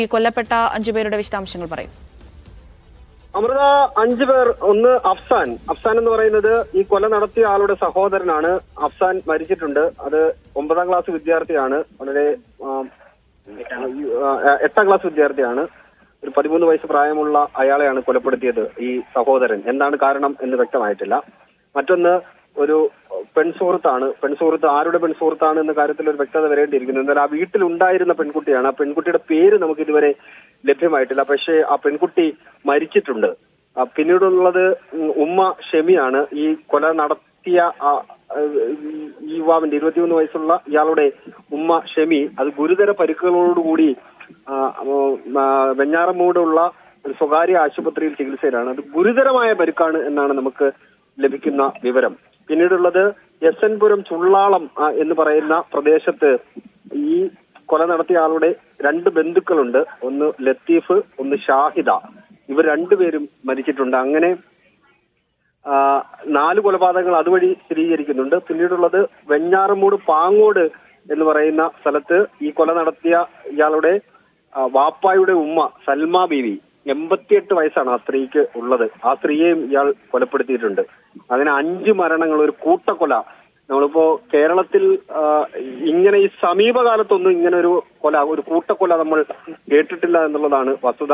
ഈ കൊല്ലപ്പെട്ട 5 പേരുടെ വിശദാംശങ്ങൾ പറയും. അമൃത, 5 പേർ. ഒന്ന് അഫ്സാൻ എന്ന് പറയുന്നത് ഈ കൊല നടത്തിയ ആളുടെ സഹോദരനാണ്. അഫ്സാൻ മരിച്ചിട്ടുണ്ട്. അത് 9ാം ക്ലാസ് വിദ്യാർത്ഥിയാണ്. വളരെ 8ാം ക്ലാസ് വിദ്യാർത്ഥിയാണ്. ഒരു 13 വയസ്സ് പ്രായമുള്ള അയാളെയാണ് കൊലപ്പെടുത്തിയത് ഈ സഹോദരൻ. എന്താണ് കാരണം എന്ന് വ്യക്തമായിട്ടില്ല. മറ്റൊന്ന് ഒരു പെൺസുഹൃത്ത് ആരുടെ പെൺസുഹൃത്താണ് എന്ന കാര്യത്തിൽ ഒരു വ്യക്തത വരേണ്ടിയിരിക്കുന്നു. എന്നാൽ ആ വീട്ടിലുണ്ടായിരുന്ന പെൺകുട്ടിയാണ്. ആ പെൺകുട്ടിയുടെ പേര് നമുക്ക് ഇതുവരെ ലഭ്യമായിട്ടില്ല. പക്ഷേ ആ പെൺകുട്ടി മരിച്ചിട്ടുണ്ട്. പിന്നീടുള്ളത് ഉമ്മ ഷെമിയാണ്. ഈ കൊല നടത്തിയ ഈ യുവാവിന്റെ 21 വയസ്സുള്ള ഇയാളുടെ ഉമ്മ ഷെമി അത് ഗുരുതര പരിക്കുകളോടുകൂടി വെഞ്ഞാറമൂടുള്ള ഒരു സ്വകാര്യ ആശുപത്രിയിൽ ചികിത്സയിലാണ്. അത് ഗുരുതരമായ പരിക്കാണ് എന്നാണ് നമുക്ക് ലഭിക്കുന്ന വിവരം. പിന്നീടുള്ളത് എസ്.എൻ. പുരം ചുള്ളാളം എന്ന് പറയുന്ന പ്രദേശത്ത് ഈ കൊല നടത്തിയ ആളുടെ 2 ബന്ധുക്കളുണ്ട്. ഒന്ന് ലത്തീഫ്, ഒന്ന് ഷാഹിദ. ഇവർ 2 പേരും മരിച്ചിട്ടുണ്ട്. അങ്ങനെ 4 കൊലപാതകങ്ങൾ അതുവഴി സ്ഥിരീകരിക്കുന്നുണ്ട്. പിന്നീടുള്ളത് വെഞ്ഞാറമൂട് പാങ്ങോട് എന്ന് പറയുന്ന സ്ഥലത്ത് ഈ കൊല നടത്തിയ ഇയാളുടെ വാപ്പായുടെ ഉമ്മ സൽമ ബീവി, 88 വയസ്സാണ് ആ സ്ത്രീക്ക് ഉള്ളത്. ആ സ്ത്രീയെയും ഇയാൾ കൊലപ്പെടുത്തിയിട്ടുണ്ട്. അങ്ങനെ 5 മരണങ്ങൾ, ഒരു കൂട്ടക്കൊല. നമ്മളിപ്പോ കേരളത്തിൽ ഇങ്ങനെ ഈ സമീപകാലത്തൊന്നും ഇങ്ങനെ ഒരു കൂട്ടക്കൊല നമ്മൾ കേട്ടിട്ടില്ല എന്നുള്ളതാണ് വസ്തുത.